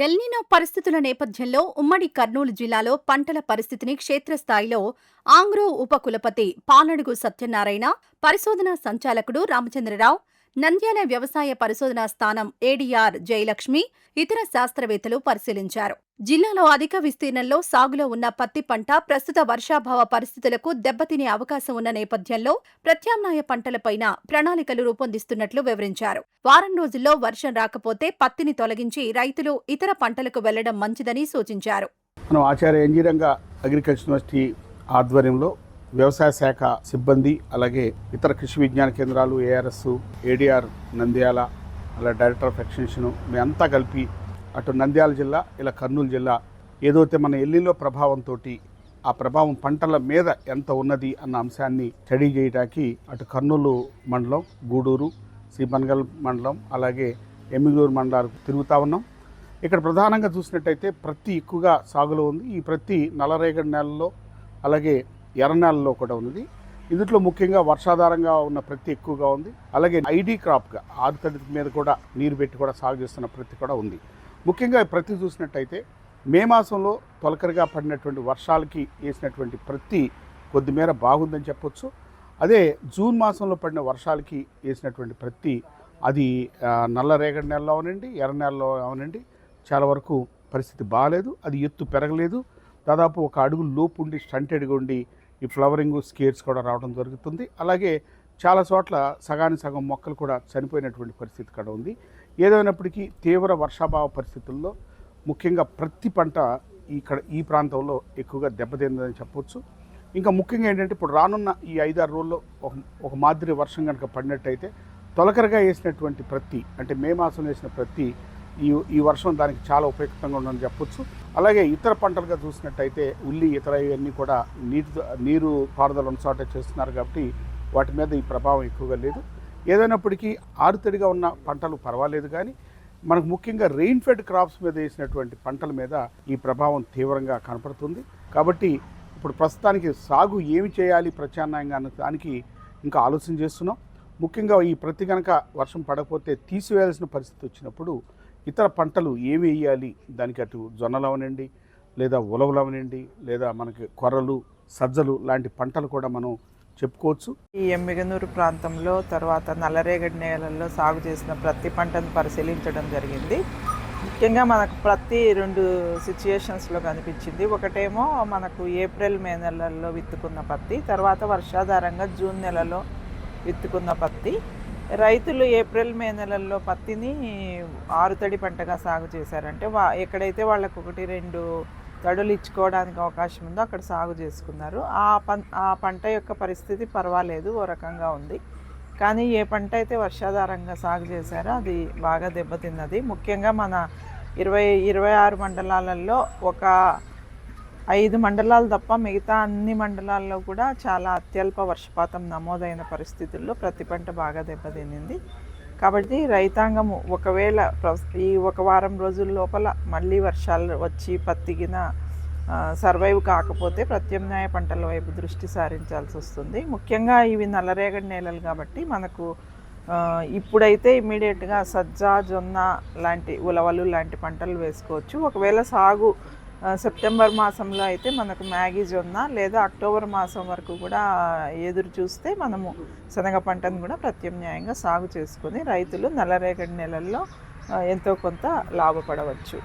El Niño పరిస్థితుల నేపథ్యంలో ఉమ్మడి కర్నూలు జిల్లాలో పంటల పరిస్థితిని క్షేత్రస్థాయిలో ఆంగ్రో ఉపకులపతి పాలడుగు సత్యనారాయణ, పరిశోధనా సంచాలకుడు రామచంద్రరావు, నంద్యాల వ్యవసాయ పరిశోధనా స్థానం ఏడీఆర్ జయలక్ష్మి, ఇతర శాస్త్రవేత్తలు పరిశీలించారు. జిల్లాలో అధిక విస్తీర్ణంలో సాగులో ఉన్న పత్తి పంట ప్రస్తుత వర్షాభావ పరిస్థితులకు దెబ్బతినే అవకాశం ఉన్న నేపథ్యంలో ప్రత్యామ్నాయ పంటలపైన ప్రణాళికలు రూపొందిస్తున్నట్లు వివరించారు. వారం రోజుల్లో వర్షం రాకపోతే పత్తిని తొలగించి రైతులు ఇతర పంటలకు వెళ్లడం మంచిదని సూచించారు. మనం ఆచార్య ఎన్జీ రంగా అగ్రికల్చర్ యూనివర్సిటీ ఆధ్వర్యంలో వ్యవసాయ శాఖ సిబ్బంది, అలాగే ఇతర కృషి విజ్ఞాన కేంద్రాలు, ఏఆర్ఎస్, ఏడీఆర్ నంద్యాల, అలా డైరెక్టర్ ఆఫ్ ఎక్స్టెన్షన్ మేమంతా కలిపి అటు నంద్యాల జిల్లా ఇలా కర్నూలు జిల్లా ఏదైతే మన ఎల్లిలో ప్రభావంతో ఆ ప్రభావం పంటల మీద ఎంత ఉన్నది అన్న అంశాన్ని స్టడీ చేయడానికి అటు కర్నూలు మండలం, గూడూరు, శ్రీమన్గల్ మండలం, అలాగే ఎమ్మిగూరు మండలాలకు తిరుగుతూ ఉన్నాం. ఇక్కడ ప్రధానంగా చూసినట్టయితే ప్రత్తి ఎక్కువగా సాగులో ఉంది. ఈ ప్రత్తి నల్లరేగడి నేలల్లో అలాగే ఎర్ర నేలలో కూడా ఉంది. ఇందులో ముఖ్యంగా వర్షాధారంగా ఉన్న ప్రత్తి ఎక్కువగా ఉంది. అలాగే ఐడి క్రాప్గా ఆరుతడి మీద కూడా నీరు పెట్టి కూడా సాగు చేస్తున్న ప్రత్తి కూడా ఉంది. ముఖ్యంగా ప్రత్తి చూసినట్టయితే మే మాసంలో తొలకరిగా పడినటువంటి వర్షాలకి వేసినటువంటి ప్రత్తి కొద్దిమేర బాగుందని చెప్పొచ్చు. అదే జూన్ మాసంలో పడిన వర్షాలకి వేసినటువంటి ప్రత్తి అది నల్లరేగడి నేలలో అవనండి, ఎర్ర నేలలో అవనండి, చాలా వరకు పరిస్థితి బాగాలేదు. అది ఎత్తు పెరగలేదు. దాదాపు 1 అడుగు లోపు ఉండి స్టంటెడ్గా ఉండి ఈ ఫ్లవరింగ్ స్కేర్స్ కూడా రావడం జరుగుతుంది. అలాగే చాలా చోట్ల సగానికి సగం మొక్కలు కూడా చనిపోయినటువంటి పరిస్థితి కూడా ఉంది. ఏదైనప్పటికీ తీవ్ర వర్షాభావ పరిస్థితుల్లో ముఖ్యంగా ప్రతి పంట ఈ ప్రాంతంలో ఎక్కువగా దెబ్బతిందని చెప్పవచ్చు. ఇంకా ముఖ్యంగా ఏంటంటే ఇప్పుడు రానున్న ఈ 5-6 రోజుల్లో ఒక మాదిరి వర్షం కనుక పడినట్టయితే తొలకరగా వేసినటువంటి ప్రత్తి, అంటే మే మాసంలో వేసిన ప్రత్తి ఈ వర్షం దానికి చాలా ఉపయుక్తంగా ఉందని చెప్పొచ్చు. అలాగే ఇతర పంటలుగా చూసినట్టయితే ఉల్లి, ఇతర ఇవన్నీ కూడా నీరు పారుదల చోట చేస్తున్నారు కాబట్టి వాటి మీద ఈ ప్రభావం ఎక్కువగా లేదు. ఏదైనప్పటికీ ఆరుతడిగా ఉన్న పంటలు పర్వాలేదు, కానీ మనకు ముఖ్యంగా రెయిన్ ఫెడ్ క్రాప్స్ మీద వేసినటువంటి పంటల మీద ఈ ప్రభావం తీవ్రంగా కనపడుతుంది. కాబట్టి ఇప్పుడు ప్రస్తుతానికి సాగు ఏమి చేయాలి ప్రత్యామ్నాయంగా అన్న దానికి ఇంకా ఆలోచన చేస్తున్నాం. ముఖ్యంగా ఈ ప్రతి కనుక వర్షం పడకపోతే తీసివేయాల్సిన పరిస్థితి వచ్చినప్పుడు ఇతర పంటలు ఏమి వేయాలి, దానికి అటు జొన్నలు అవనండి, లేదా ఉలవలు అవనండి, లేదా మనకి కొర్రలు, సజ్జలు లాంటి పంటలు కూడా మనం చెప్పుకోవచ్చు. ఈ ఎమ్మిగనూరు ప్రాంతంలో తర్వాత నల్లరేగడి నేలల్లో సాగు చేసిన ప్రతి పంటను పరిశీలించడం జరిగింది. ముఖ్యంగా మనకు ప్రతి 2 సిచ్యుయేషన్స్లో కనిపించింది. ఒకటేమో మనకు ఏప్రిల్, మే నెలల్లో విత్తుకున్న పత్తి, తర్వాత వర్షాధారంగా జూన్ నెలలో విత్తుకున్న పత్తి. రైతులు ఏప్రిల్, మే నెలల్లో పత్తిని ఆరుతడి పంటగా సాగు చేశారంటే ఎక్కడైతే వాళ్ళకు 1-2 తడులు ఇచ్చుకోవడానికి అవకాశం ఉందో అక్కడ సాగు చేసుకున్నారు. ఆ పంట యొక్క పరిస్థితి పర్వాలేదు, ఓ రకంగా ఉంది. కానీ ఏ పంట అయితే వర్షాధారంగా సాగు చేశారో అది బాగా దెబ్బతిన్నది. ముఖ్యంగా మన 26 మండలాలలో ఒక 5 మండలాలు తప్ప మిగతా అన్ని మండలాల్లో కూడా చాలా అత్యల్ప వర్షపాతం నమోదైన పరిస్థితుల్లో ప్రతి పంట బాగా దెబ్బతినింది. కాబట్టి రైతాంగం ఒకవేళ ఈ 1 వారం రోజుల లోపల మళ్ళీ వర్షాలు వచ్చి పత్తిగిన సర్వైవ్ కాకపోతే ప్రత్యామ్నాయ పంటల వైపు దృష్టి సారించాల్సి వస్తుంది. ముఖ్యంగా ఇవి నల్లరేగడి నేలలు కాబట్టి మనకు ఇప్పుడైతే ఇమ్మీడియట్గా సజ్జ, జొన్న లాంటి, ఉలవలు లాంటి పంటలు వేసుకోవచ్చు. ఒకవేళ సాగు సెప్టెంబర్ మాసంలో అయితే మనకు మ్యాగీ జొన్న, లేదా అక్టోబర్ మాసం వరకు కూడా ఎదురు చూస్తే మనము శనగ పంటను కూడా ప్రత్యామ్నాయంగా సాగు చేసుకొని రైతులు నల్లరేగడి నెలల్లో ఎంతో కొంత లాభపడవచ్చు.